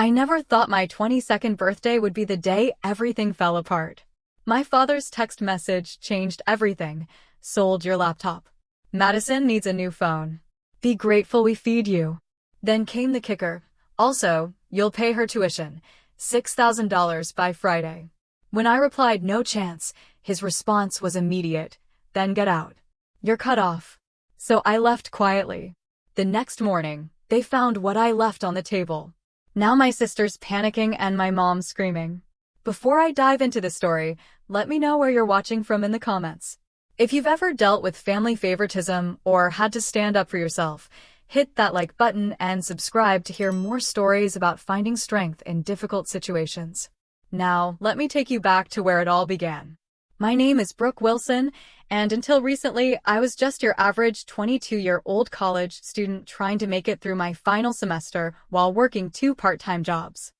I never thought my 22nd birthday would be the day everything fell apart. My father's text message changed everything. Sold your laptop. Madison needs a new phone. Be grateful we feed you. Then came the kicker. Also, you'll pay her tuition. $6,000 by Friday. When I replied no chance, his response was immediate. Then get out. You're cut off. So I left quietly. The next morning, they found what I left on the table. Now my sister's panicking and my mom screaming. Before I dive into the story, let me know where you're watching from in the comments. If you've ever dealt with family favoritism or had to stand up for yourself, hit that like button and subscribe to hear more stories about finding strength in difficult situations. Now, let me take you back to where it all began. My name is Brooke Wilson, and until recently, I was just your average 22-year-old college student trying to make it through my final semester while working 2 part-time jobs.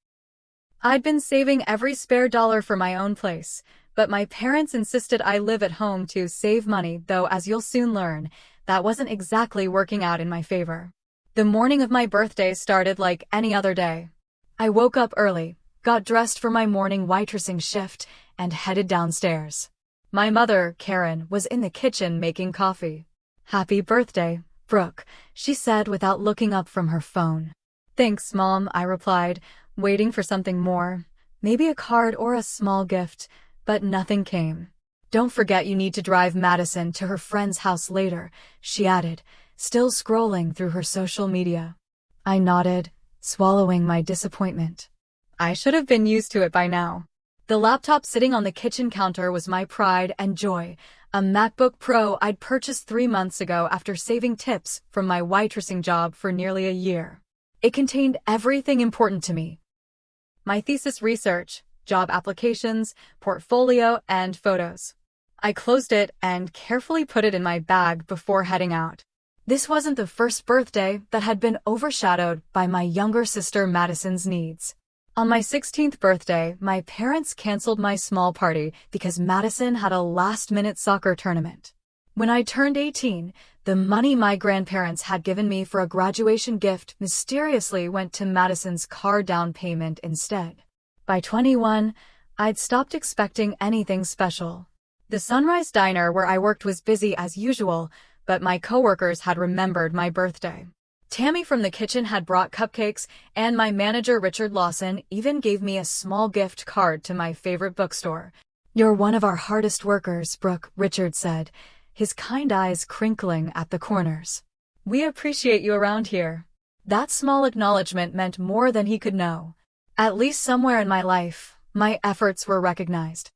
I'd been saving every spare dollar for my own place, but my parents insisted I live at home to save money, though as you'll soon learn, that wasn't exactly working out in my favor. The morning of my birthday started like any other day. I woke up early, got dressed for my morning waitressing shift, and headed downstairs. My mother, Karen, was in the kitchen making coffee. Happy birthday, Brooke, she said without looking up from her phone. Thanks, Mom, I replied, waiting for something more, maybe a card or a small gift, but nothing came. Don't forget you need to drive Madison to her friend's house later, she added, still scrolling through her social media. I nodded, swallowing my disappointment. I should have been used to it by now. The laptop sitting on the kitchen counter was my pride and joy, a MacBook Pro I'd purchased 3 months ago after saving tips from my waitressing job for nearly a year. It contained everything important to me. My thesis research, job applications, portfolio, and photos. I closed it and carefully put it in my bag before heading out. This wasn't the first birthday that had been overshadowed by my younger sister Madison's needs. On my 16th birthday, my parents canceled my small party because Madison had a last-minute soccer tournament. When I turned 18, the money my grandparents had given me for a graduation gift mysteriously went to Madison's car down payment instead. By 21, I'd stopped expecting anything special. The Sunrise Diner where I worked was busy as usual, but my coworkers had remembered my birthday. Tammy from the kitchen had brought cupcakes, and my manager Richard Lawson even gave me a small gift card to my favorite bookstore. You're one of our hardest workers, Brooke, Richard said, his kind eyes crinkling at the corners. We appreciate you around here. That small acknowledgement meant more than he could know. At least somewhere in my life, my efforts were recognized.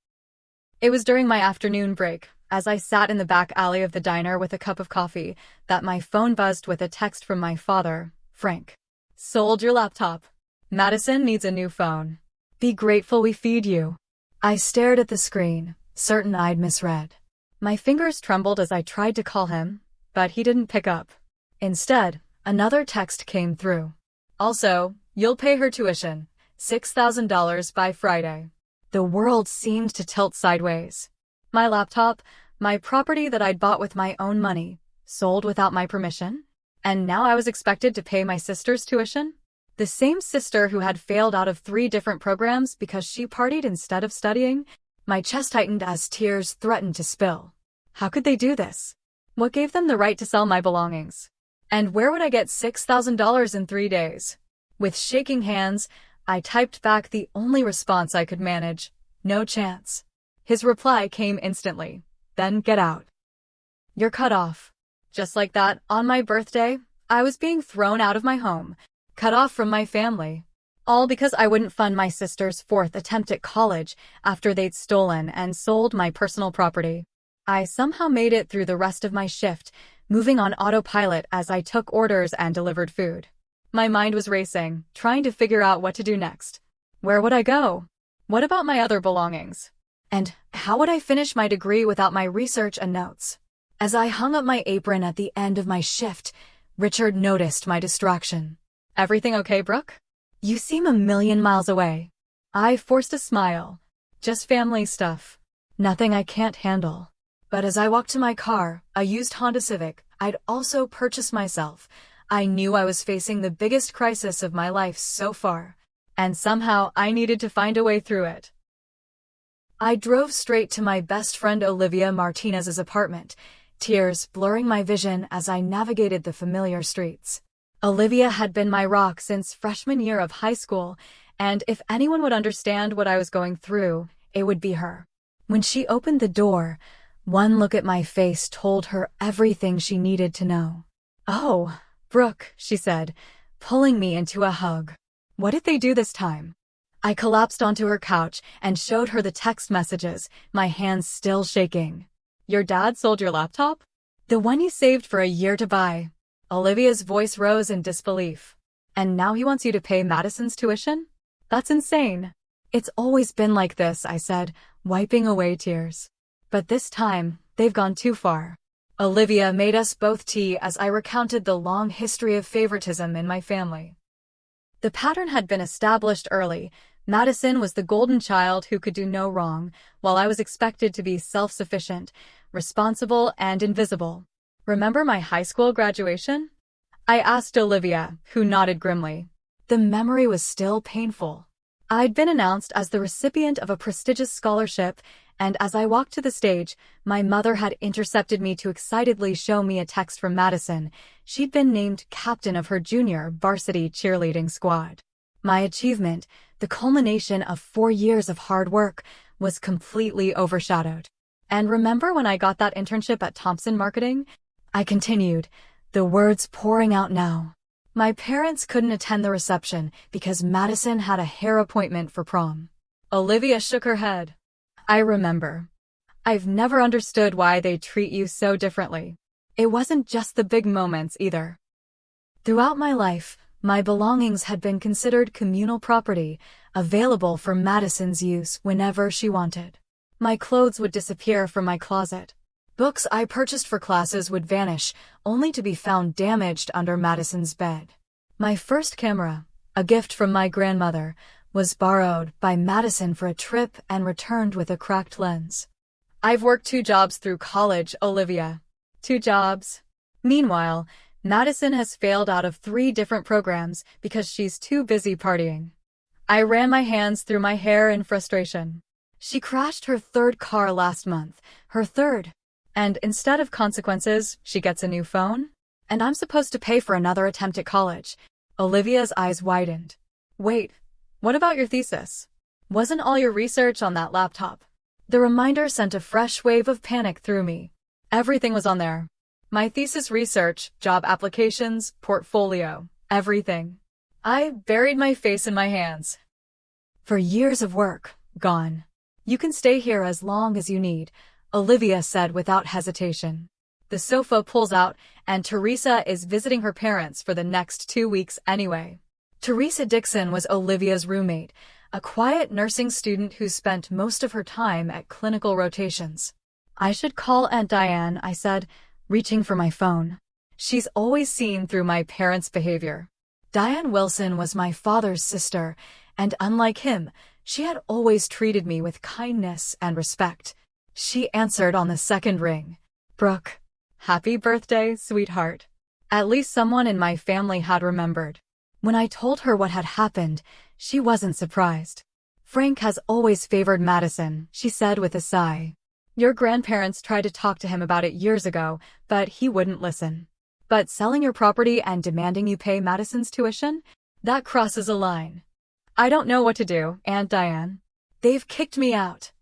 It was during my afternoon break, as I sat in the back alley of the diner with a cup of coffee, that my phone buzzed with a text from my father, Frank. Sold your laptop. Madison needs a new phone. Be grateful we feed you. I stared at the screen, certain I'd misread. My fingers trembled as I tried to call him, but he didn't pick up. Instead, another text came through. Also, you'll pay her tuition, $6,000 by Friday. The world seemed to tilt sideways. My laptop, my property that I'd bought with my own money, sold without my permission? And now I was expected to pay my sister's tuition? The same sister who had failed out of 3 different programs because she partied instead of studying? My chest tightened as tears threatened to spill. How could they do this? What gave them the right to sell my belongings? And where would I get $6,000 in 3 days? With shaking hands, I typed back the only response I could manage. No chance. His reply came instantly. Then get out. You're cut off. Just like that, on my birthday, I was being thrown out of my home, cut off from my family. All because I wouldn't fund my sister's 4th attempt at college after they'd stolen and sold my personal property. I somehow made it through the rest of my shift, moving on autopilot as I took orders and delivered food. My mind was racing, trying to figure out what to do next. Where would I go? What about my other belongings? And how would I finish my degree without my research and notes? As I hung up my apron at the end of my shift, Richard noticed my distraction. Everything okay, Brooke? You seem a million miles away. I forced a smile. Just family stuff. Nothing I can't handle. But as I walked to my car, a used Honda Civic, I'd also purchased myself, I knew I was facing the biggest crisis of my life so far. and somehow I needed to find a way through it. I drove straight to my best friend Olivia Martinez's apartment, tears blurring my vision as I navigated the familiar streets. Olivia had been my rock since freshman year of high school, and if anyone would understand what I was going through, it would be her. When she opened the door, one look at my face told her everything she needed to know. "Oh, Brooke," she said, pulling me into a hug. "What did they do this time?" I collapsed onto her couch and showed her the text messages, my hands still shaking. "Your dad sold your laptop? The one you saved for a year to buy?" Olivia's voice rose in disbelief. "And now he wants you to pay Madison's tuition? That's insane." "It's always been like this," I said, wiping away tears. "But this time, they've gone too far." Olivia made us both tea as I recounted the long history of favoritism in my family. The pattern had been established early. Madison was the golden child who could do no wrong, while I was expected to be self-sufficient, responsible, and invisible. "Remember my high school graduation?" I asked Olivia, who nodded grimly. The memory was still painful. I'd been announced as the recipient of a prestigious scholarship, and as I walked to the stage, my mother had intercepted me to excitedly show me a text from Madison. She'd been named captain of her junior varsity cheerleading squad. My achievement, the culmination of 4 years of hard work, was completely overshadowed. "And remember when I got that internship at Thompson Marketing?" I continued, the words pouring out now. "My parents couldn't attend the reception because Madison had a hair appointment for prom." Olivia shook her head. "I remember. I've never understood why they treat you so differently." It wasn't just the big moments either. Throughout my life, my belongings had been considered communal property, available for Madison's use whenever she wanted. My clothes would disappear from my closet. Books I purchased for classes would vanish, only to be found damaged under Madison's bed. My first camera, a gift from my grandmother, was borrowed by Madison for a trip and returned with a cracked lens. "I've worked 2 jobs through college, Olivia." 2 jobs. Meanwhile, Madison has failed out of 3 different programs because she's too busy partying. I ran my hands through my hair in frustration. She crashed her 3rd car last month, her 3rd. And instead of consequences, she gets a new phone? And I'm supposed to pay for another attempt at college. Olivia's eyes widened. "Wait, what about your thesis? Wasn't all your research on that laptop?" The reminder sent a fresh wave of panic through me. Everything was on there. My thesis research, job applications, portfolio, everything. I buried my face in my hands. "For years of work, gone. You can stay here as long as you need," Olivia said without hesitation. "The sofa pulls out, and Teresa is visiting her parents for the next 2 weeks anyway." Teresa Dixon was Olivia's roommate, a quiet nursing student who spent most of her time at clinical rotations. "I should call Aunt Diane," I said, reaching for my phone. "She's always seen through my parents' behavior." Diane Wilson was my father's sister, and unlike him, she had always treated me with kindness and respect. She answered on the 2nd ring. "Brooke, happy birthday, sweetheart." At least someone in my family had remembered. When I told her what had happened, she wasn't surprised. "Frank has always favored Madison," she said with a sigh. "Your grandparents tried to talk to him about it years ago, but he wouldn't listen. But selling your property and demanding you pay Madison's tuition? That crosses a line. I don't know what to do, Aunt Diane. They've kicked me out."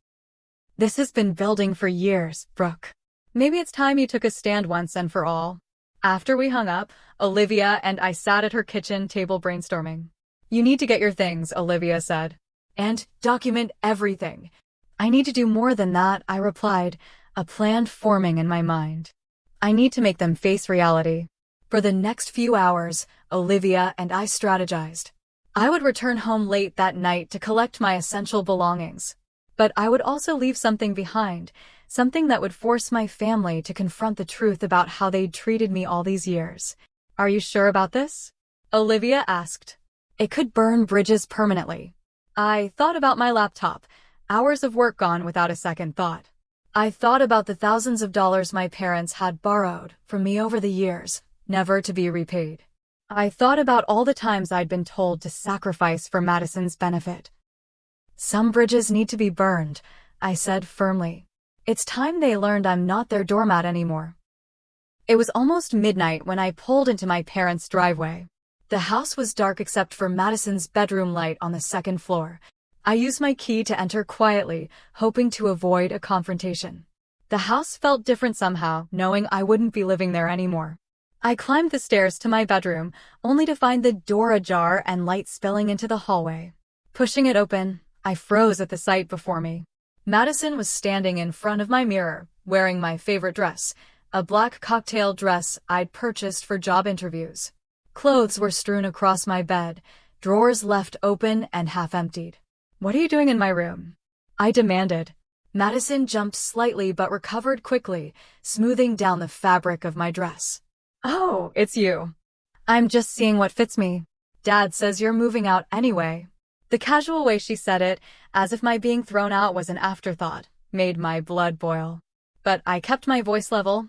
"This has been building for years, Brooke. Maybe it's time you took a stand once and for all." After we hung up, Olivia and I sat at her kitchen table brainstorming. "You need to get your things," Olivia said. "And document everything." "I need to do more than that," I replied, a plan forming in my mind. "I need to make them face reality." For the next few hours, Olivia and I strategized. I would return home late that night to collect my essential belongings. But I would also leave something behind, something that would force my family to confront the truth about how they'd treated me all these years. "Are you sure about this?" Olivia asked. "It could burn bridges permanently." I thought about my laptop, hours of work gone without a second thought. I thought about the thousands of dollars my parents had borrowed from me over the years, never to be repaid. I thought about all the times I'd been told to sacrifice for Madison's benefit. Some bridges need to be burned, I said firmly. It's time they learned I'm not their doormat anymore. It was almost midnight when I pulled into my parents' driveway. The house was dark except for Madison's bedroom light on the second floor. I used my key to enter quietly, hoping to avoid a confrontation. The house felt different somehow, knowing I wouldn't be living there anymore. I climbed the stairs to my bedroom, only to find the door ajar and light spilling into the hallway. Pushing it open, I froze at the sight before me. Madison was standing in front of my mirror, wearing my favorite dress, a black cocktail dress I'd purchased for job interviews. Clothes were strewn across my bed, drawers left open and half emptied. "What are you doing in my room?" I demanded. Madison jumped slightly but recovered quickly, smoothing down the fabric of my dress. "Oh, it's you. I'm just seeing what fits me. Dad says you're moving out anyway." The casual way she said it, as if my being thrown out was an afterthought, made my blood boil. But I kept my voice level.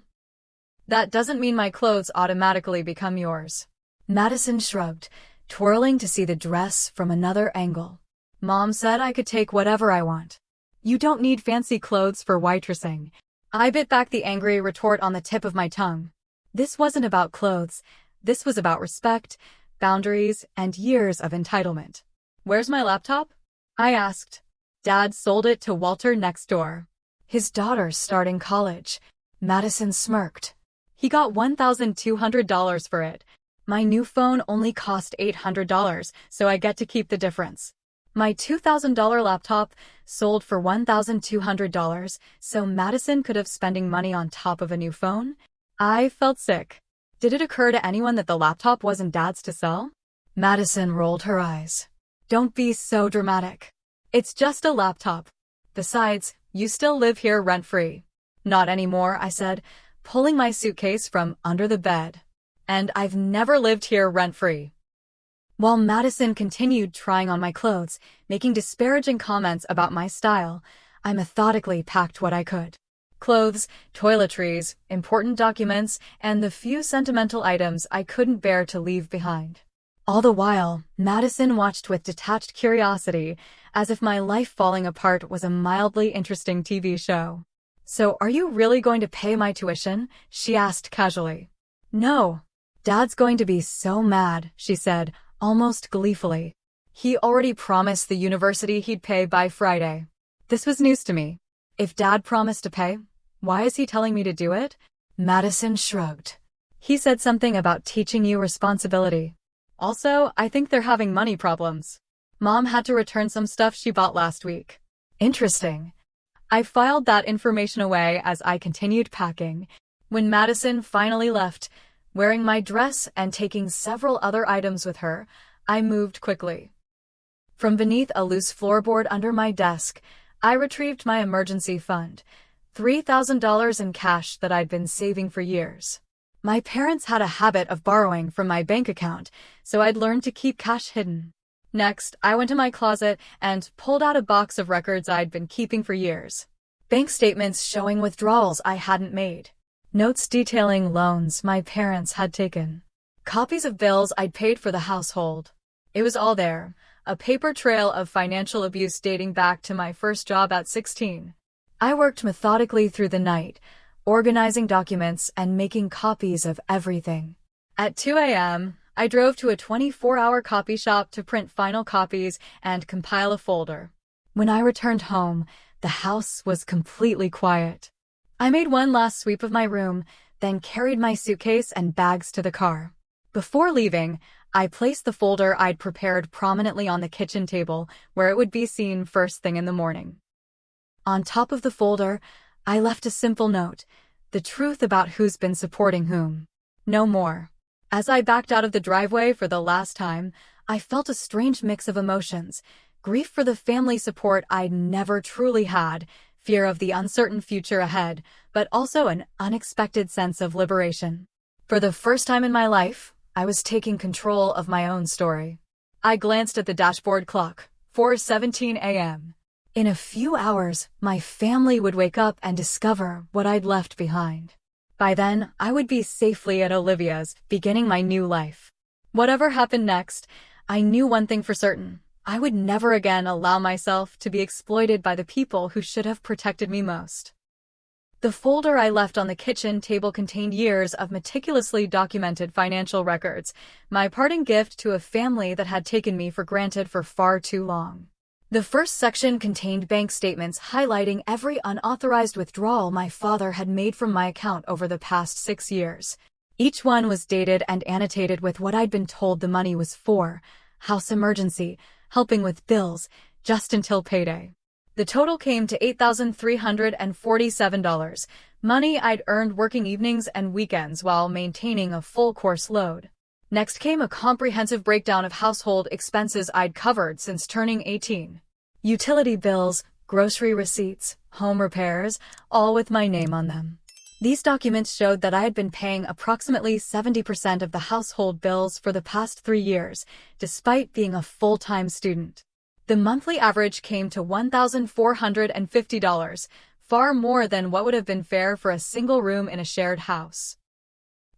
"That doesn't mean my clothes automatically become yours." Madison shrugged, twirling to see the dress from another angle. "Mom said I could take whatever I want. You don't need fancy clothes for waitressing." I bit back the angry retort on the tip of my tongue. This wasn't about clothes. This was about respect, boundaries, and years of entitlement. "Where's my laptop?" I asked. "Dad sold it to Walter next door. His daughter's starting college." Madison smirked. "He got $1,200 for it. My new phone only cost $800, so I get to keep the difference. My $2,000 laptop sold for $1,200, so Madison could have spending money on top of a new phone?" I felt sick. Did it occur to anyone that the laptop wasn't Dad's to sell? Madison rolled her eyes. "Don't be so dramatic. It's just a laptop. Besides, you still live here rent-free." "Not anymore," I said, pulling my suitcase from under the bed. "And I've never lived here rent-free." While Madison continued trying on my clothes, making disparaging comments about my style, I methodically packed what I could. Clothes, toiletries, important documents, and the few sentimental items I couldn't bear to leave behind. All the while, Madison watched with detached curiosity, as if my life falling apart was a mildly interesting TV show. "So are you really going to pay my tuition?" she asked casually. "No. Dad's going to be so mad," she said, almost gleefully. "He already promised the university he'd pay by Friday." This was news to me. If Dad promised to pay, why is he telling me to do it? Madison shrugged. "He said something about teaching you responsibility. Also, I think they're having money problems. Mom had to return some stuff she bought last week." "Interesting." I filed that information away as I continued packing. When Madison finally left, wearing my dress and taking several other items with her, I moved quickly. From beneath a loose floorboard under my desk, I retrieved my emergency fund, $3,000 in cash that I'd been saving for years. My parents had a habit of borrowing from my bank account, so I'd learned to keep cash hidden. Next, I went to my closet and pulled out a box of records I'd been keeping for years. Bank statements showing withdrawals I hadn't made. Notes detailing loans my parents had taken. Copies of bills I'd paid for the household. It was all there, a paper trail of financial abuse dating back to my first job at 16. I worked methodically through the night, organizing documents and making copies of everything. At 2 a.m., I drove to a 24-hour copy shop to print final copies and compile a folder. When I returned home, the house was completely quiet. I made one last sweep of my room, then carried my suitcase and bags to the car. Before leaving, I placed the folder I'd prepared prominently on the kitchen table, where it would be seen first thing in the morning. On top of the folder, I left a simple note, the truth about who's been supporting whom. No more. As I backed out of the driveway for the last time, I felt a strange mix of emotions, grief for the family support I'd never truly had, fear of the uncertain future ahead, but also an unexpected sense of liberation. For the first time in my life, I was taking control of my own story. I glanced at the dashboard clock, 4:17 a.m. In a few hours, my family would wake up and discover what I'd left behind. By then, I would be safely at Olivia's, beginning my new life. Whatever happened next, I knew one thing for certain. I would never again allow myself to be exploited by the people who should have protected me most. The folder I left on the kitchen table contained years of meticulously documented financial records, my parting gift to a family that had taken me for granted for far too long. The first section contained bank statements highlighting every unauthorized withdrawal my father had made from my account over the past 6 years. Each one was dated and annotated with what I'd been told the money was for: house emergency, helping with bills, just until payday. The total came to $8,347, money I'd earned working evenings and weekends while maintaining a full course load. Next came a comprehensive breakdown of household expenses I'd covered since turning 18. Utility bills, grocery receipts, home repairs, all with my name on them. These documents showed that I had been paying approximately 70% of the household bills for the past 3 years, despite being a full-time student. The monthly average came to $1,450, far more than what would have been fair for a single room in a shared house.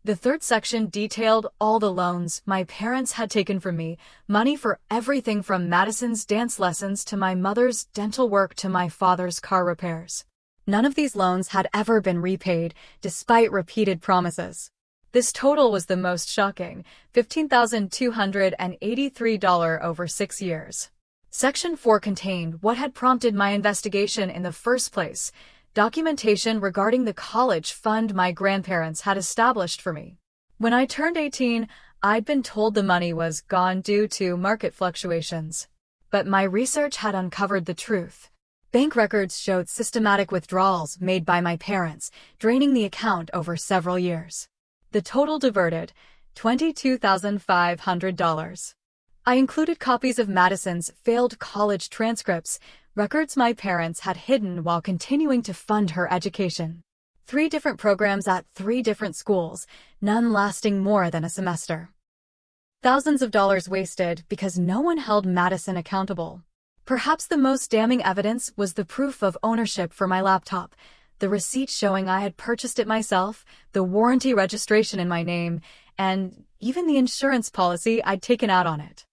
The third section detailed all the loans my parents had taken from me, money for everything from Madison's dance lessons to my mother's dental work to my father's car repairs. None of these loans had ever been repaid, despite repeated promises. This total was the most shocking: $15,283 over 6 years. Section 4 contained what had prompted my investigation in the first place: documentation regarding the college fund my grandparents had established for me. When I turned 18, I'd been told the money was gone due to market fluctuations. But my research had uncovered the truth. Bank records showed systematic withdrawals made by my parents, draining the account over several years. The total diverted: $22,500. I included copies of Madison's failed college transcripts, records my parents had hidden while continuing to fund her education. 3 different programs at 3 different schools, none lasting more than a semester. Thousands of dollars wasted because no one held Madison accountable. Perhaps the most damning evidence was the proof of ownership for my laptop, the receipt showing I had purchased it myself, the warranty registration in my name, and even the insurance policy I'd taken out on it.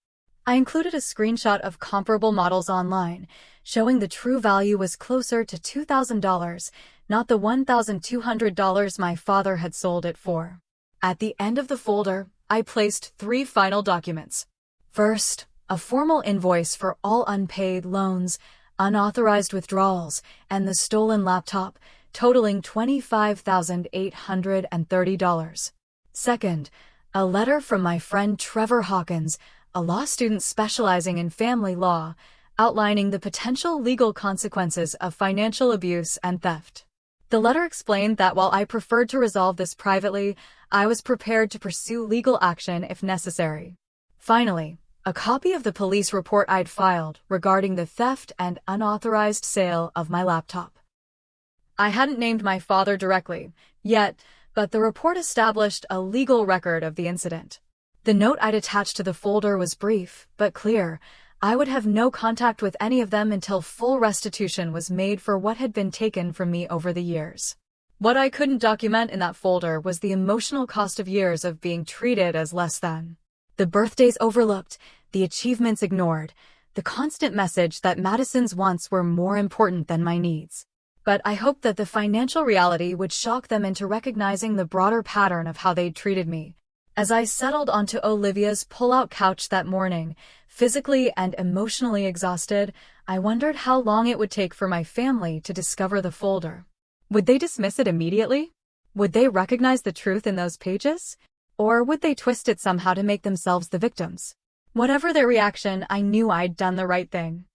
I included a screenshot of comparable models online, showing the true value was closer to $2,000, not the $1,200 my father had sold it for. At the end of the folder, I placed 3 final documents. First, a formal invoice for all unpaid loans, unauthorized withdrawals, and the stolen laptop, totaling $25,830. Second, a letter from my friend Trevor Hawkins, a law student specializing in family law, outlining the potential legal consequences of financial abuse and theft. The letter explained that while I preferred to resolve this privately, I was prepared to pursue legal action if necessary. Finally, a copy of the police report I'd filed regarding the theft and unauthorized sale of my laptop. I hadn't named my father directly yet, but the report established a legal record of the incident. The note I'd attached to the folder was brief, but clear. I would have no contact with any of them until full restitution was made for what had been taken from me over the years. What I couldn't document in that folder was the emotional cost of years of being treated as less than. The birthdays overlooked, the achievements ignored, the constant message that Madison's wants were more important than my needs. But I hoped that the financial reality would shock them into recognizing the broader pattern of how they'd treated me. As I settled onto Olivia's pull-out couch that morning, physically and emotionally exhausted, I wondered how long it would take for my family to discover the folder. Would they dismiss it immediately? Would they recognize the truth in those pages? Or would they twist it somehow to make themselves the victims? Whatever their reaction, I knew I'd done the right thing.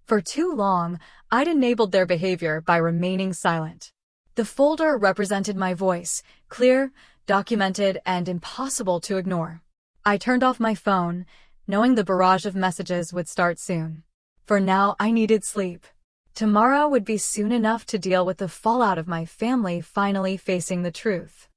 For too long, I'd enabled their behavior by remaining silent. The folder represented my voice, clear, documented, and impossible to ignore. I turned off my phone, knowing the barrage of messages would start soon. For now, I needed sleep. Tomorrow would be soon enough to deal with the fallout of my family finally facing the truth.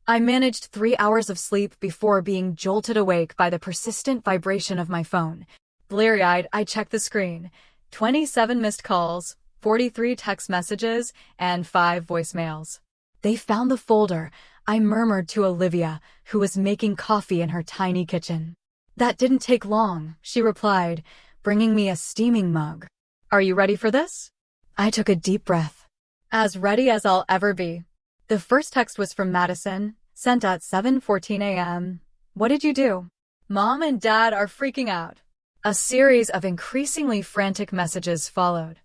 I managed 3 hours of sleep before being jolted awake by the persistent vibration of my phone. Bleary-eyed, I checked the screen. 27 missed calls, 43 text messages, and 5 voicemails. They found the folder. I murmured to Olivia, who was making coffee in her tiny kitchen. That didn't take long, she replied, bringing me a steaming mug. Are you ready for this? I took a deep breath. As ready as I'll ever be. The first text was from Madison, sent at 7:14 a.m. What did you do? Mom and Dad are freaking out. A series of increasingly frantic messages followed.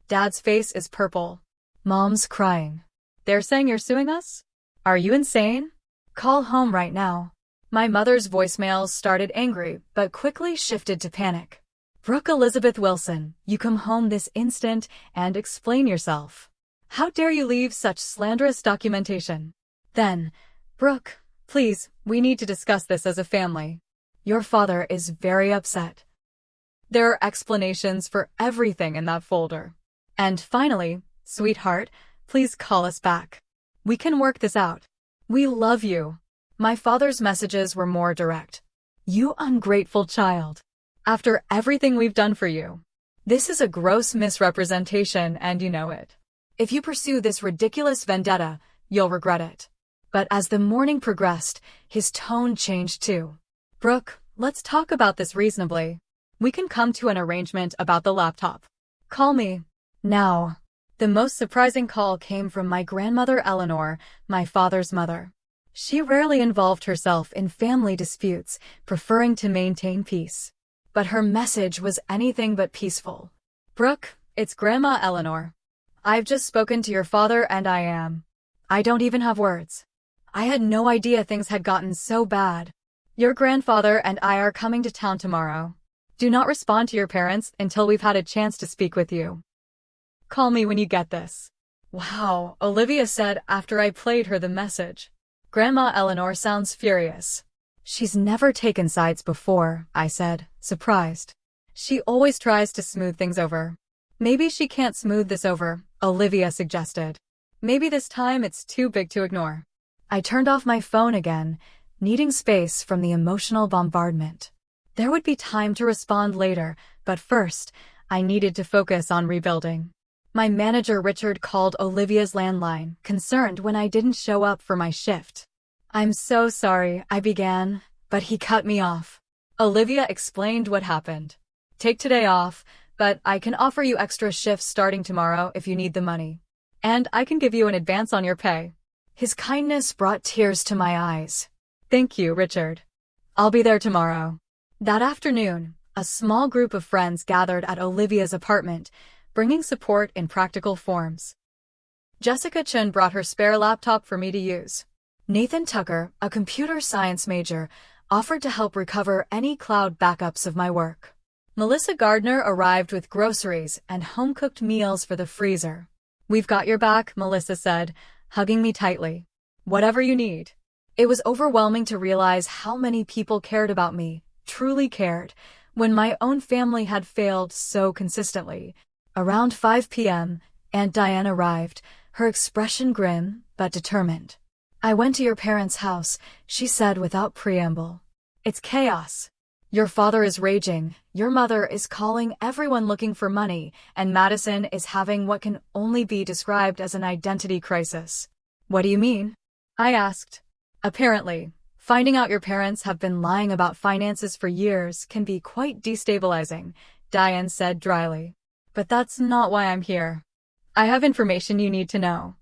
Dad's face is purple. Mom's crying. They're saying you're suing us? Are you insane? Call home right now. My mother's voicemails started angry, but quickly shifted to panic. Brooke Elizabeth Wilson, you come home this instant and explain yourself. How dare you leave such slanderous documentation? Then, Brooke, please, we need to discuss this as a family. Your father is very upset. There are explanations for everything in that folder. And finally, sweetheart, please call us back. We can work this out. We love you. My father's messages were more direct. You ungrateful child. After everything we've done for you. This is a gross misrepresentation and you know it. If you pursue this ridiculous vendetta, you'll regret it. But as the morning progressed, his tone changed too. Brooke, let's talk about this reasonably. We can come to an arrangement about the laptop. Call me. Now. The most surprising call came from my grandmother Eleanor, my father's mother. She rarely involved herself in family disputes, preferring to maintain peace. But her message was anything but peaceful. Brooke, it's Grandma Eleanor. I've just spoken to your father and I don't even have words. I had no idea things had gotten so bad. Your grandfather and I are coming to town tomorrow. Do not respond to your parents until we've had a chance to speak with you. Call me when you get this. Wow, Olivia said after I played her the message. Grandma Eleanor sounds furious. She's never taken sides before, I said, surprised. She always tries to smooth things over. Maybe she can't smooth this over, Olivia suggested. Maybe this time it's too big to ignore. I turned off my phone again, needing space from the emotional bombardment. There would be time to respond later, but first, I needed to focus on rebuilding. My manager Richard called Olivia's landline, concerned when I didn't show up for my shift. I'm so sorry, I began, but he cut me off. Olivia explained what happened. Take today off, but I can offer you extra shifts starting tomorrow if you need the money. And I can give you an advance on your pay. His kindness brought tears to my eyes. Thank you, Richard. I'll be there tomorrow. That afternoon, a small group of friends gathered at Olivia's apartment, bringing support in practical forms. Jessica Chen brought her spare laptop for me to use. Nathan Tucker, a computer science major, offered to help recover any cloud backups of my work. Melissa Gardner arrived with groceries and home-cooked meals for the freezer. We've got your back, Melissa said, hugging me tightly. Whatever you need. It was overwhelming to realize how many people cared about me, truly cared, when my own family had failed so consistently. Around 5 p.m., Aunt Diane arrived, her expression grim but determined. I went to your parents' house, she said without preamble. It's chaos. Your father is raging, your mother is calling everyone looking for money, and Madison is having what can only be described as an identity crisis. What do you mean? I asked. Apparently, finding out your parents have been lying about finances for years can be quite destabilizing, Diane said dryly. But that's not why I'm here. I have information you need to know.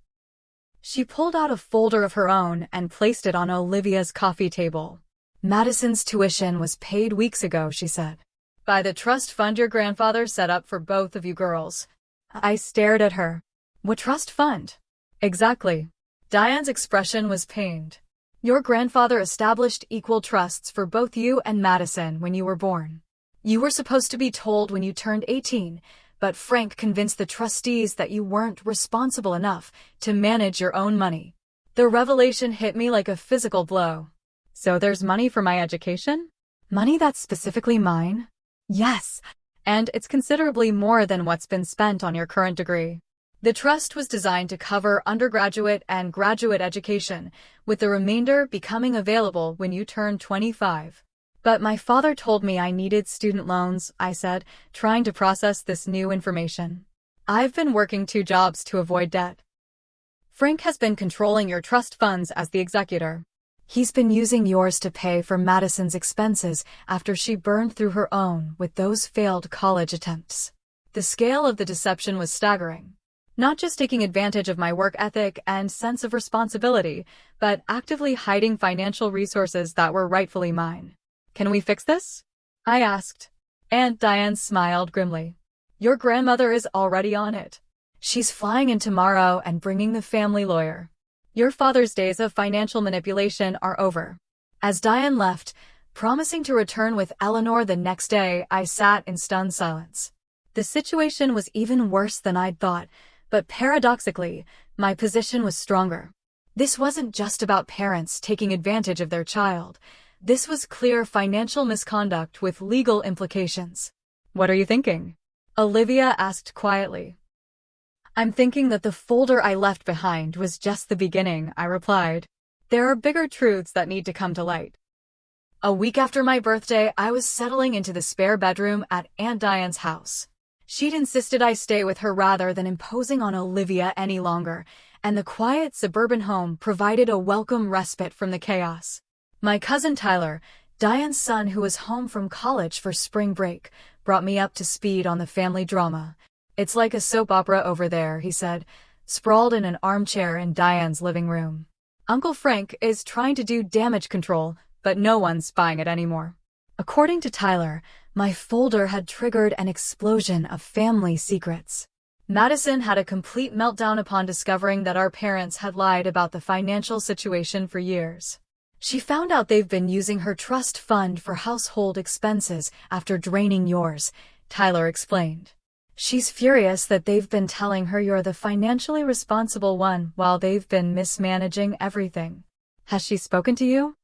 She pulled out a folder of her own and placed it on Olivia's coffee table. Madison's tuition was paid weeks ago, she said. By the trust fund your grandfather set up for both of you girls. I stared at her. What trust fund? Exactly. Diane's expression was pained. Your grandfather established equal trusts for both you and Madison when you were born. You were supposed to be told when you turned 18, but Frank convinced the trustees that you weren't responsible enough to manage your own money. The revelation hit me like a physical blow. So there's money for my education? Money that's specifically mine? Yes, and it's considerably more than what's been spent on your current degree. The trust was designed to cover undergraduate and graduate education, with the remainder becoming available when you turn 25. But my father told me I needed student loans, I said, trying to process this new information. I've been working 2 jobs to avoid debt. Frank has been controlling your trust funds as the executor. He's been using yours to pay for Madison's expenses after she burned through her own with those failed college attempts. The scale of the deception was staggering. Not just taking advantage of my work ethic and sense of responsibility, but actively hiding financial resources that were rightfully mine. Can we fix this? I asked. Aunt Diane smiled grimly. Your grandmother is already on it. She's flying in tomorrow and bringing the family lawyer. Your father's days of financial manipulation are over. As Diane left, promising to return with Eleanor the next day, I sat in stunned silence. The situation was even worse than I'd thought, but paradoxically, my position was stronger. This wasn't just about parents taking advantage of their child. This was clear financial misconduct with legal implications. What are you thinking? Olivia asked quietly. I'm thinking that the folder I left behind was just the beginning, I replied. There are bigger truths that need to come to light. A week after my birthday, I was settling into the spare bedroom at Aunt Diane's house. She'd insisted I stay with her rather than imposing on Olivia any longer, and the quiet suburban home provided a welcome respite from the chaos. My cousin Tyler, Diane's son who was home from college for spring break, brought me up to speed on the family drama. It's like a soap opera over there, he said, sprawled in an armchair in Diane's living room. Uncle Frank is trying to do damage control, but no one's buying it anymore. According to Tyler, my folder had triggered an explosion of family secrets. Madison had a complete meltdown upon discovering that our parents had lied about the financial situation for years. She found out they've been using her trust fund for household expenses after draining yours, Tyler explained. She's furious that they've been telling her you're the financially responsible one while they've been mismanaging everything. Has she spoken to you?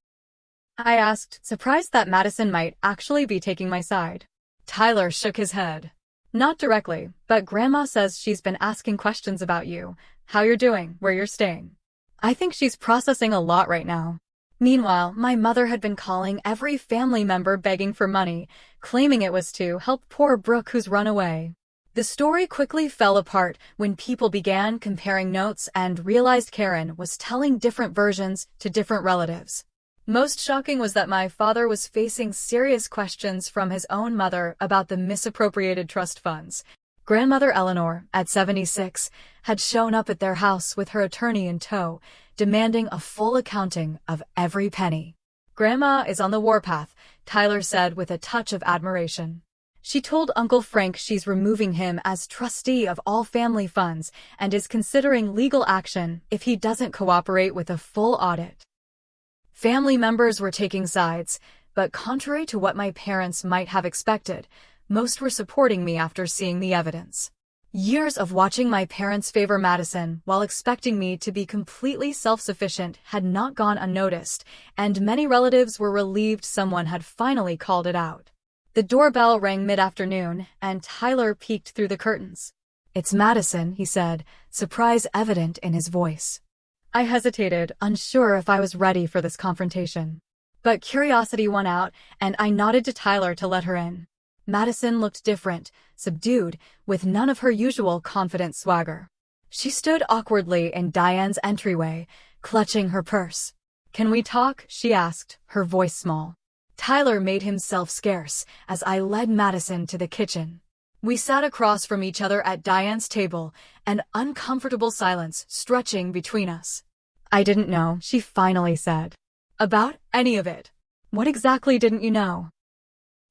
I asked, surprised that Madison might actually be taking my side. Tyler shook his head. Not directly, but Grandma says she's been asking questions about you, how you're doing, where you're staying. I think she's processing a lot right now. Meanwhile, my mother had been calling every family member begging for money, claiming it was to help poor Brooke who's run away. The story quickly fell apart when people began comparing notes and realized Karen was telling different versions to different relatives. Most shocking was that my father was facing serious questions from his own mother about the misappropriated trust funds. Grandmother Eleanor, at 76, had shown up at their house with her attorney in tow, demanding a full accounting of every penny. Grandma is on the warpath, Tyler said with a touch of admiration. She told Uncle Frank she's removing him as trustee of all family funds and is considering legal action if he doesn't cooperate with a full audit. Family members were taking sides, but contrary to what my parents might have expected, most were supporting me after seeing the evidence. Years of watching my parents favor Madison while expecting me to be completely self-sufficient had not gone unnoticed, and many relatives were relieved someone had finally called it out. The doorbell rang mid-afternoon, and Tyler peeked through the curtains. It's Madison, he said, surprise evident in his voice. I hesitated, unsure if I was ready for this confrontation. But curiosity won out, and I nodded to Tyler to let her in. Madison looked different, subdued, with none of her usual confident swagger. She stood awkwardly in Diane's entryway, clutching her purse. Can we talk? She asked, her voice small. Tyler made himself scarce as I led Madison to the kitchen. We sat across from each other at Diane's table, an uncomfortable silence stretching between us. I didn't know, she finally said. About any of it. What exactly didn't you know?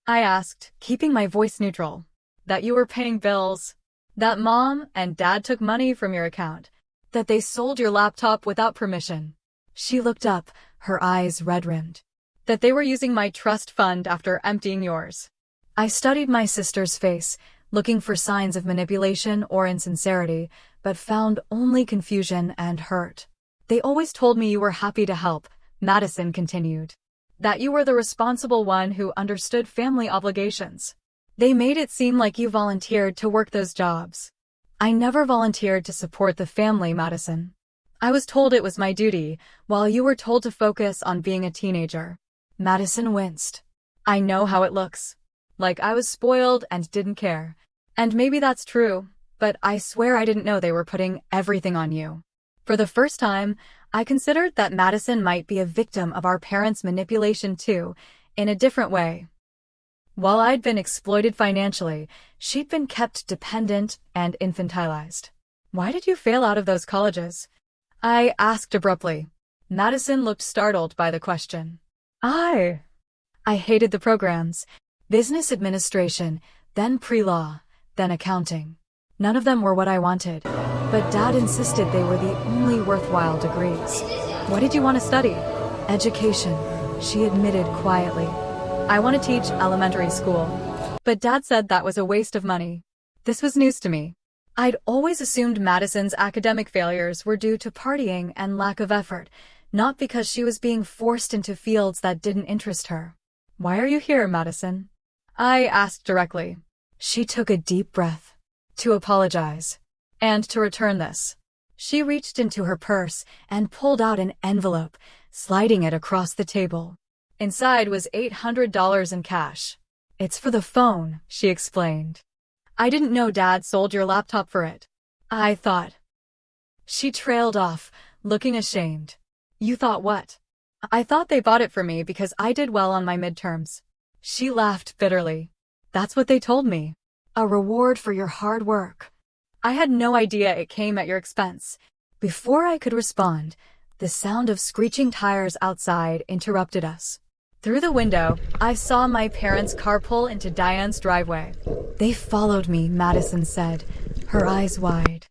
I asked, keeping my voice neutral. That you were paying bills. That Mom and Dad took money from your account. That they sold your laptop without permission. She looked up, her eyes red-rimmed. That they were using my trust fund after emptying yours. I studied my sister's face, looking for signs of manipulation or insincerity, but found only confusion and hurt. They always told me you were happy to help, Madison continued. That you were the responsible one who understood family obligations. They made it seem like you volunteered to work those jobs. I never volunteered to support the family, Madison. I was told it was my duty, while you were told to focus on being a teenager. Madison winced. I know how it looks. Like I was spoiled and didn't care. And maybe that's true, but I swear I didn't know they were putting everything on you. For the first time, I considered that Madison might be a victim of our parents' manipulation too, in a different way. While I'd been exploited financially, she'd been kept dependent and infantilized. Why did you fail out of those colleges? I asked abruptly. Madison looked startled by the question. I hated the programs. Business administration, then pre-law, then accounting. None of them were what I wanted, but Dad insisted they were the only worthwhile degrees. What did you want to study? Education, she admitted quietly. I want to teach elementary school. But Dad said that was a waste of money. This was news to me. I'd always assumed Madison's academic failures were due to partying and lack of effort, not because she was being forced into fields that didn't interest her. Why are you here, Madison? I asked directly. She took a deep breath. To apologize. And to return this. She reached into her purse and pulled out an envelope, sliding it across the table. Inside was $800 in cash. It's for the phone, she explained. I didn't know Dad sold your laptop for it. I thought. She trailed off, looking ashamed. You thought what? I thought they bought it for me because I did well on my midterms. She laughed bitterly. That's what they told me. A reward for your hard work. I had no idea it came at your expense. Before I could respond, the sound of screeching tires outside interrupted us. Through the window, I saw my parents' car pull into Diane's driveway. They followed me, Madison said, her eyes wide.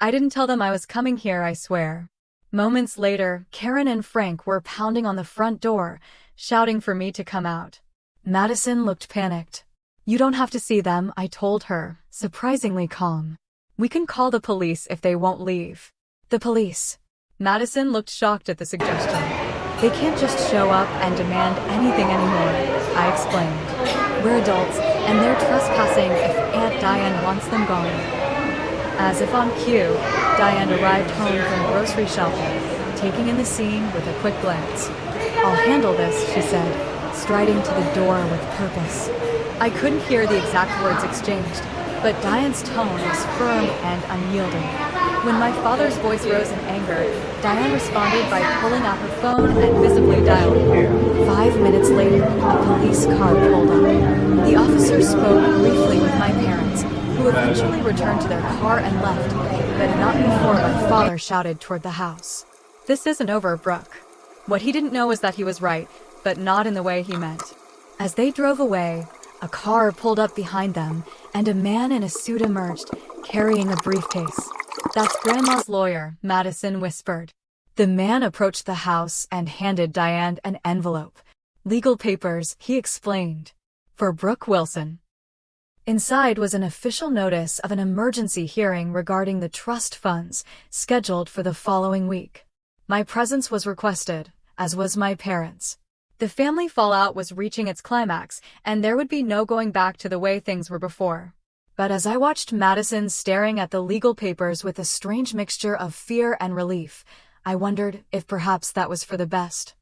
I didn't tell them I was coming here, I swear. Moments later, Karen and Frank were pounding on the front door, shouting for me to come out. Madison looked panicked. You don't have to see them, I told her, surprisingly calm. We can call the police if they won't leave. The police. Madison looked shocked at the suggestion. They can't just show up and demand anything anymore, I explained. We're adults, and they're trespassing if Aunt Diane wants them gone. As if on cue, Diane arrived home from grocery shopping, taking in the scene with a quick glance. I'll handle this, she said, striding to the door with purpose. I couldn't hear the exact words exchanged, but Diane's tone was firm and unyielding. When my father's voice rose in anger, Diane responded by pulling out her phone and visibly dialing. 5 minutes later, a police car pulled up. The officer spoke briefly with my parents, who eventually returned to their car and left, but not before my father shouted toward the house. This isn't over, Brooke. What he didn't know was that he was right, but not in the way he meant. As they drove away, a car pulled up behind them, and a man in a suit emerged, carrying a briefcase. That's Grandma's lawyer, Madison whispered. The man approached the house and handed Diane an envelope. Legal papers, he explained. For Brooke Wilson. Inside was an official notice of an emergency hearing regarding the trust funds, scheduled for the following week. My presence was requested, as was my parents'. The family fallout was reaching its climax, and there would be no going back to the way things were before. But as I watched Madison staring at the legal papers with a strange mixture of fear and relief, I wondered if perhaps that was for the best.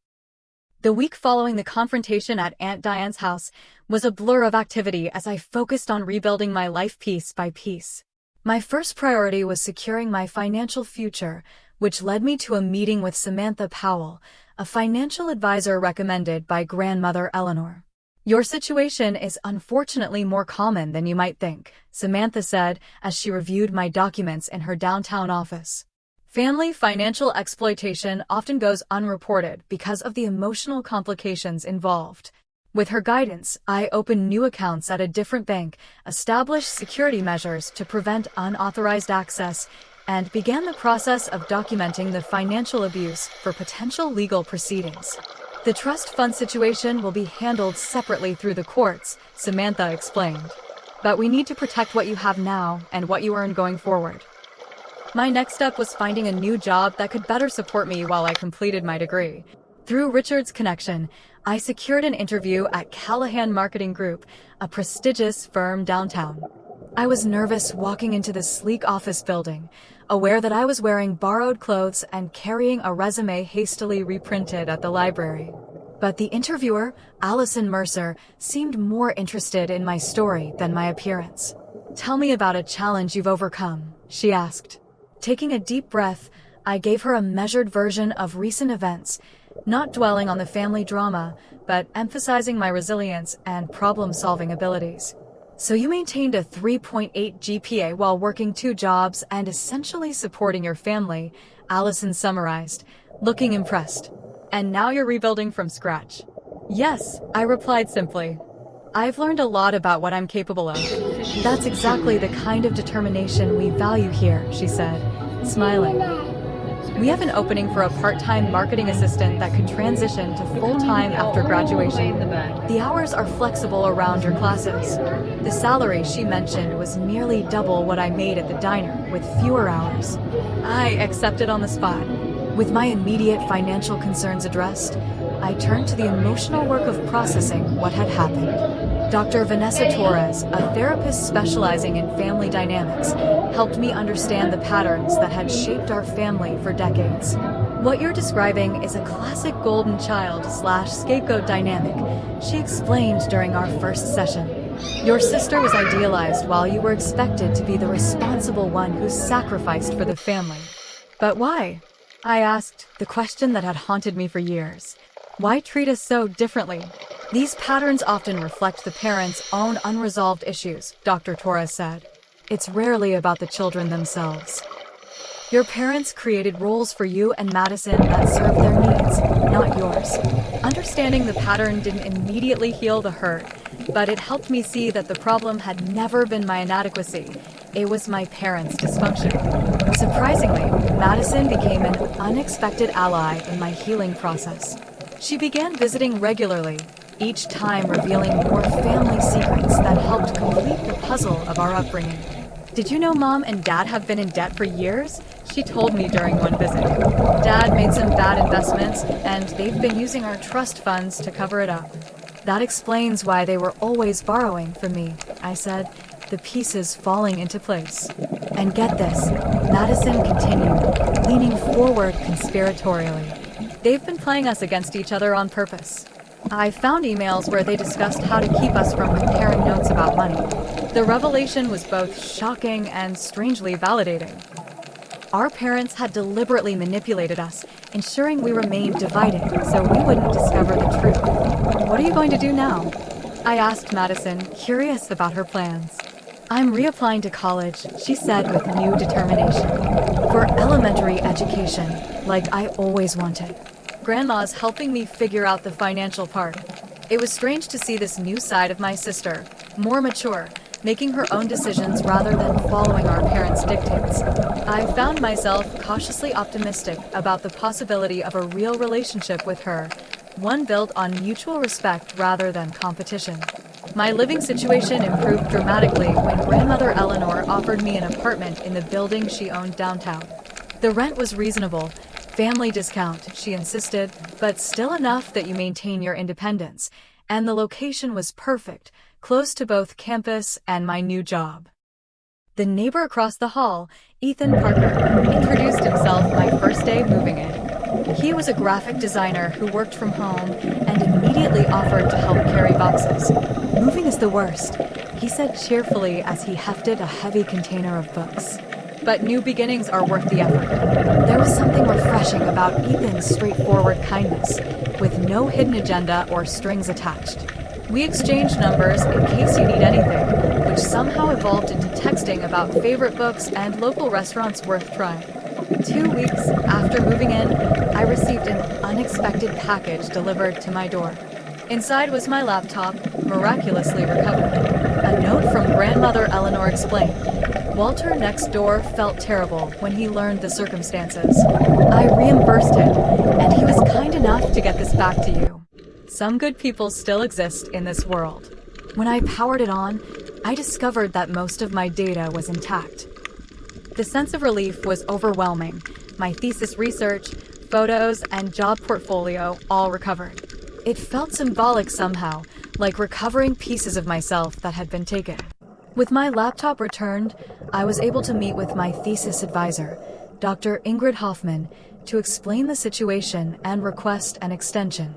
The week following the confrontation at Aunt Diane's house was a blur of activity as I focused on rebuilding my life piece by piece. My first priority was securing my financial future, which led me to a meeting with Samantha Powell, a financial advisor recommended by grandmother Eleanor. Your situation is unfortunately more common than you might think, Samantha said as she reviewed my documents in her downtown office. Family financial exploitation often goes unreported because of the emotional complications involved. With her guidance, I opened new accounts at a different bank, established security measures to prevent unauthorized access, and began the process of documenting the financial abuse for potential legal proceedings. The trust fund situation will be handled separately through the courts, Samantha explained. But we need to protect what you have now and what you earn going forward. My next step was finding a new job that could better support me while I completed my degree. Through Richard's connection, I secured an interview at Callahan Marketing Group, a prestigious firm downtown. I was nervous walking into the sleek office building, aware that I was wearing borrowed clothes and carrying a resume hastily reprinted at the library. But the interviewer, Allison Mercer, seemed more interested in my story than my appearance. Tell me about a challenge you've overcome, she asked. Taking a deep breath, I gave her a measured version of recent events, not dwelling on the family drama, but emphasizing my resilience and problem-solving abilities. So you maintained a 3.8 GPA while working 2 jobs and essentially supporting your family, Allison summarized, looking impressed. And now you're rebuilding from scratch. Yes, I replied simply. I've learned a lot about what I'm capable of. That's exactly the kind of determination we value here, she said, smiling. We have an opening for a part-time marketing assistant that could transition to full-time after graduation. The hours are flexible around your classes. The salary she mentioned was nearly double what I made at the diner, with fewer hours. I accepted on the spot. With my immediate financial concerns addressed, I turned to the emotional work of processing what had happened. Dr. Vanessa Torres, a therapist specializing in family dynamics, helped me understand the patterns that had shaped our family for decades. What you're describing is a classic golden child/scapegoat dynamic, she explained during our first session. Your sister was idealized while you were expected to be the responsible one who sacrificed for the family. But why? I asked, the question that had haunted me for years. Why treat us so differently? These patterns often reflect the parents' own unresolved issues, Dr. Torres said. It's rarely about the children themselves. Your parents created roles for you and Madison that served their needs, not yours. Understanding the pattern didn't immediately heal the hurt, but it helped me see that the problem had never been my inadequacy. It was my parents' dysfunction. Surprisingly, Madison became an unexpected ally in my healing process. She began visiting regularly, each time revealing more family secrets that helped complete the puzzle of our upbringing. Did you know Mom and Dad have been in debt for years? She told me during one visit. Dad made some bad investments, and they've been using our trust funds to cover it up. That explains why they were always borrowing from me, I said, the pieces falling into place. And get this, Madison continued, leaning forward conspiratorially. They've been playing us against each other on purpose. I found emails where they discussed how to keep us from comparing notes about money. The revelation was both shocking and strangely validating. Our parents had deliberately manipulated us, ensuring we remained divided so we wouldn't discover the truth. What are you going to do now? I asked Madison, curious about her plans. I'm reapplying to college, she said with new determination. For elementary education, like I always wanted. Grandma's helping me figure out the financial part. It was strange to see this new side of my sister, more mature, making her own decisions rather than following our parents' dictates. I found myself cautiously optimistic about the possibility of a real relationship with her, one built on mutual respect rather than competition. My living situation improved dramatically when grandmother Eleanor offered me an apartment in the building she owned downtown. The rent was reasonable, family discount, she insisted, but still enough that you maintain your independence, and the location was perfect, close to both campus and my new job. The neighbor across the hall, Ethan Parker, introduced himself my first day moving in. He was a graphic designer who worked from home and immediately offered to help carry boxes. Moving is the worst, he said cheerfully as he hefted a heavy container of books. But new beginnings are worth the effort. There was something refreshing about Ethan's straightforward kindness, with no hidden agenda or strings attached. We exchanged numbers in case you need anything, which somehow evolved into texting about favorite books and local restaurants worth trying. 2 weeks after moving in, I received an unexpected package delivered to my door. Inside was my laptop, miraculously recovered. A note from grandmother Eleanor explained. Walter next door felt terrible when he learned the circumstances. I reimbursed him, and he was kind enough to get this back to you. Some good people still exist in this world. When I powered it on, I discovered that most of my data was intact. The sense of relief was overwhelming. My thesis research, photos, and job portfolio all recovered. It felt symbolic somehow, like recovering pieces of myself that had been taken. With my laptop returned, I was able to meet with my thesis advisor, Dr. Ingrid Hoffman, to explain the situation and request an extension.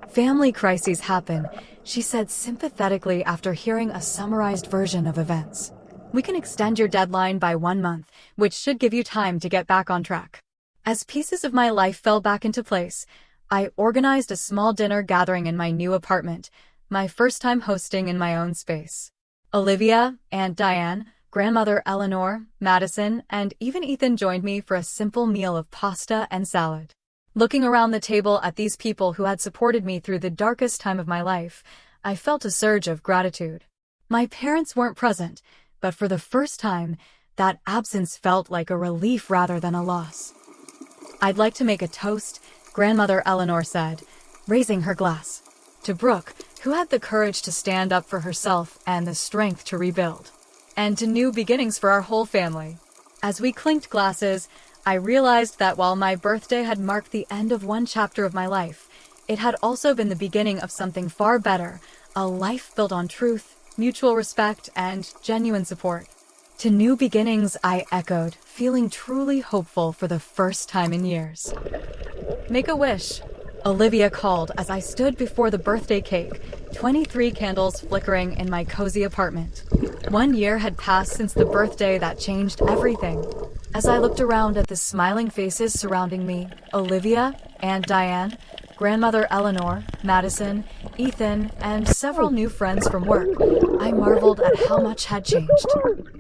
Family crises happen, she said sympathetically after hearing a summarized version of events. We can extend your deadline by 1 month, which should give you time to get back on track. As pieces of my life fell back into place, I organized a small dinner gathering in my new apartment, my first time hosting in my own space. Olivia, Aunt Diane, Grandmother Eleanor, Madison, and even Ethan joined me for a simple meal of pasta and salad. Looking around the table at these people who had supported me through the darkest time of my life, I felt a surge of gratitude. My parents weren't present, but for the first time, that absence felt like a relief rather than a loss. "I'd like to make a toast," Grandmother Eleanor said, raising her glass, to Brooke, who had the courage to stand up for herself and the strength to rebuild, and to new beginnings for our whole family. As we clinked glasses, I realized that while my birthday had marked the end of one chapter of my life, it had also been the beginning of something far better, a life built on truth, mutual respect, and genuine support. To new beginnings, I echoed, feeling truly hopeful for the first time in years. "Make a wish," Olivia called as I stood before the birthday cake, 23 candles flickering in my cozy apartment. 1 year had passed since the birthday that changed everything. As I looked around at the smiling faces surrounding me, Olivia, Aunt Diane, Grandmother Eleanor, Madison, Ethan, and several new friends from work, I marveled at how much had changed.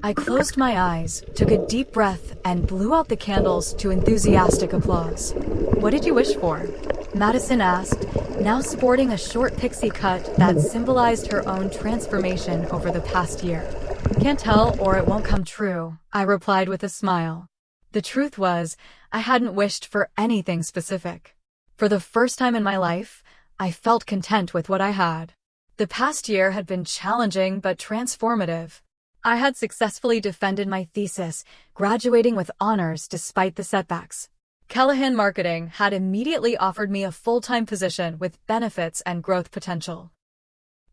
I closed my eyes, took a deep breath, and blew out the candles to enthusiastic applause. "What did you wish for?" Madison asked, now sporting a short pixie cut that symbolized her own transformation over the past year. "Can't tell or it won't come true," I replied with a smile. The truth was, I hadn't wished for anything specific. For the first time in my life, I felt content with what I had. The past year had been challenging but transformative. I had successfully defended my thesis, graduating with honors despite the setbacks. Callahan Marketing had immediately offered me a full-time position with benefits and growth potential.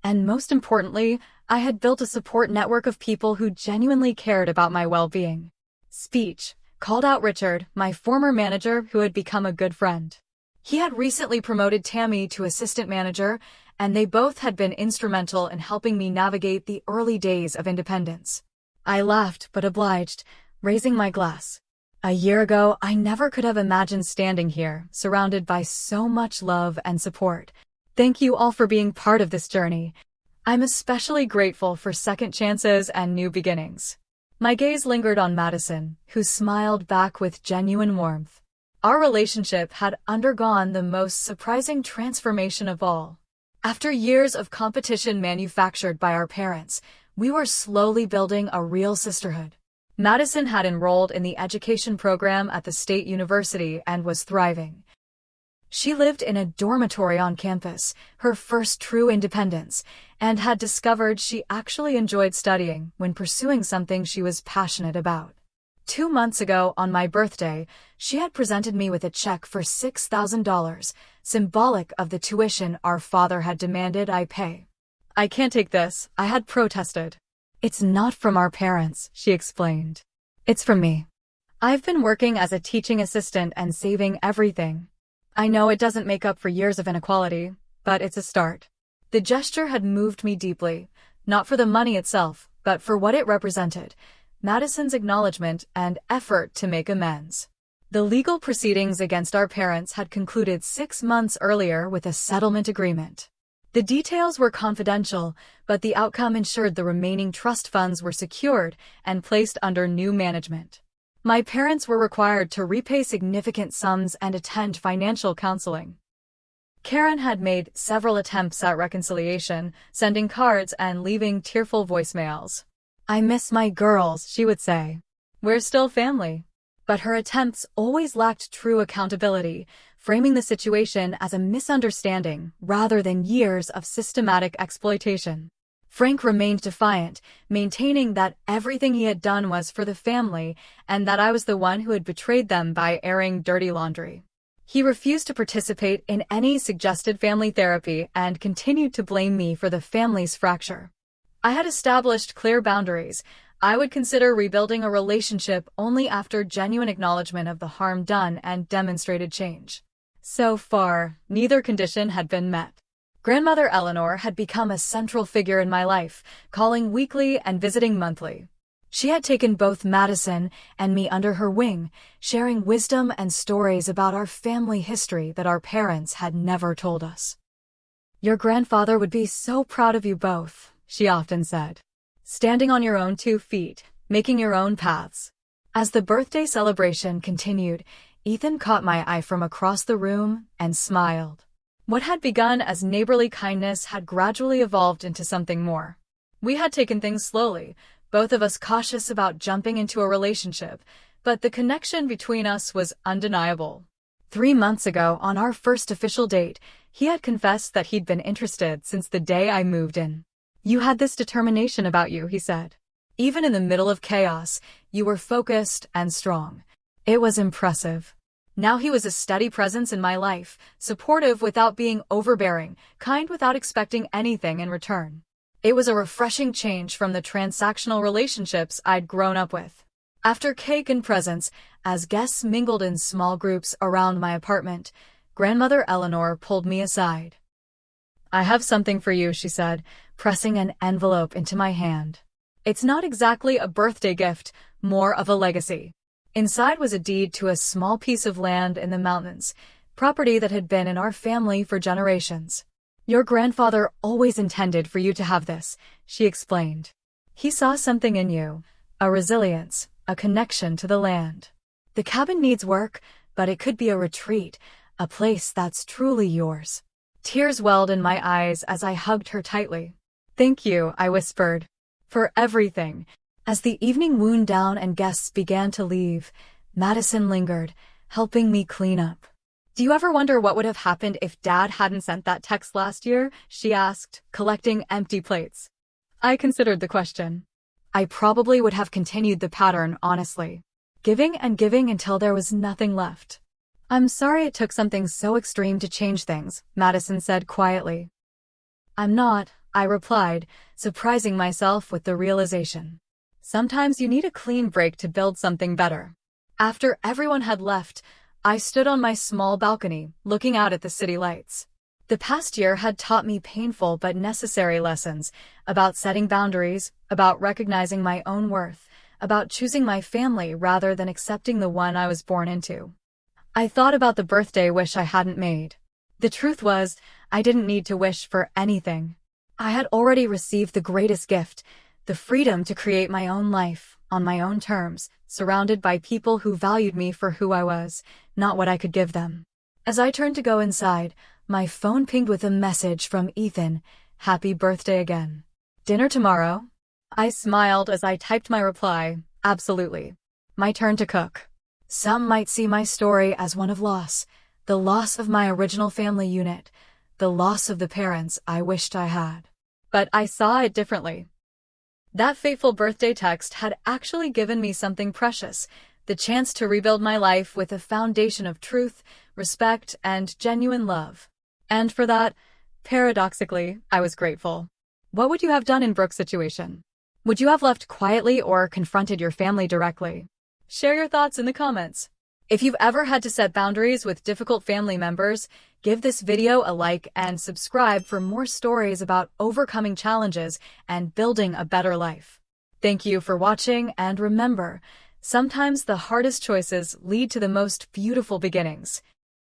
And most importantly, I had built a support network of people who genuinely cared about my well-being. Speech called out Richard, my former manager who had become a good friend. He had recently promoted Tammy to assistant manager, and they both had been instrumental in helping me navigate the early days of independence. I laughed but obliged, raising my glass. A year ago, I never could have imagined standing here, surrounded by so much love and support. Thank you all for being part of this journey. I'm especially grateful for second chances and new beginnings. My gaze lingered on Madison, who smiled back with genuine warmth. Our relationship had undergone the most surprising transformation of all. After years of competition manufactured by our parents, we were slowly building a real sisterhood. Madison had enrolled in the education program at the State University and was thriving. She lived in a dormitory on campus, her first true independence, and had discovered she actually enjoyed studying when pursuing something she was passionate about. 2 months ago, on my birthday, she had presented me with a check for $6,000, symbolic of the tuition our father had demanded I pay. "I can't take this," I had protested. "It's not from our parents," she explained. "It's from me. I've been working as a teaching assistant and saving everything. I know it doesn't make up for years of inequality, but it's a start." The gesture had moved me deeply, not for the money itself, but for what it represented, Madison's acknowledgement and effort to make amends. The legal proceedings against our parents had concluded 6 months earlier with a settlement agreement. The details were confidential, but the outcome ensured the remaining trust funds were secured and placed under new management. My parents were required to repay significant sums and attend financial counseling. Karen had made several attempts at reconciliation, sending cards and leaving tearful voicemails. "I miss my girls," she would say. "We're still family." But her attempts always lacked true accountability, framing the situation as a misunderstanding rather than years of systematic exploitation. Frank remained defiant, maintaining that everything he had done was for the family and that I was the one who had betrayed them by airing dirty laundry. He refused to participate in any suggested family therapy and continued to blame me for the family's fracture. I had established clear boundaries. I would consider rebuilding a relationship only after genuine acknowledgement of the harm done and demonstrated change. So far, neither condition had been met. Grandmother Eleanor had become a central figure in my life, calling weekly and visiting monthly. She had taken both Madison and me under her wing, sharing wisdom and stories about our family history that our parents had never told us. "Your grandfather would be so proud of you both," she often said. "Standing on your own 2 feet, making your own paths." As the birthday celebration continued, Ethan caught my eye from across the room and smiled. What had begun as neighborly kindness had gradually evolved into something more. We had taken things slowly, both of us cautious about jumping into a relationship, but the connection between us was undeniable. 3 months ago, on our first official date, he had confessed that he'd been interested since the day I moved in. "You had this determination about you," he said. "Even in the middle of chaos, you were focused and strong." It was impressive. Now he was a steady presence in my life, supportive without being overbearing, kind without expecting anything in return. It was a refreshing change from the transactional relationships I'd grown up with. After cake and presents, as guests mingled in small groups around my apartment, Grandmother Eleanor pulled me aside. "I have something for you," she said, pressing an envelope into my hand. "It's not exactly a birthday gift, more of a legacy." Inside was a deed to a small piece of land in the mountains, property that had been in our family for generations. "Your grandfather always intended for you to have this," she explained. "He saw something in you, a resilience, a connection to the land. The cabin needs work, but it could be a retreat, a place that's truly yours." Tears welled in my eyes as I hugged her tightly. "Thank you," I whispered, "for everything." As the evening wound down and guests began to leave, Madison lingered, helping me clean up. "Do you ever wonder what would have happened if Dad hadn't sent that text last year?" she asked, collecting empty plates. I considered the question. I probably would have continued the pattern, honestly. Giving and giving until there was nothing left. "I'm sorry it took something so extreme to change things," Madison said quietly. "I'm not," I replied, surprising myself with the realization. Sometimes you need a clean break to build something better. After everyone had left, I stood on my small balcony, looking out at the city lights. The past year had taught me painful but necessary lessons about setting boundaries, about recognizing my own worth, about choosing my family rather than accepting the one I was born into. I thought about the birthday wish I hadn't made. The truth was, I didn't need to wish for anything. I had already received the greatest gift, the freedom to create my own life, on my own terms, surrounded by people who valued me for who I was, not what I could give them. As I turned to go inside, my phone pinged with a message from Ethan. "Happy birthday again. Dinner tomorrow?" I smiled as I typed my reply, "Absolutely. My turn to cook." Some might see my story as one of loss, the loss of my original family unit, the loss of the parents I wished I had. But I saw it differently. That fateful birthday text had actually given me something precious, the chance to rebuild my life with a foundation of truth, respect, and genuine love. And for that, paradoxically, I was grateful. What would you have done in Brooke's situation? Would you have left quietly or confronted your family directly? Share your thoughts in the comments. If you've ever had to set boundaries with difficult family members, give this video a like and subscribe for more stories about overcoming challenges and building a better life. Thank you for watching, and remember, sometimes the hardest choices lead to the most beautiful beginnings.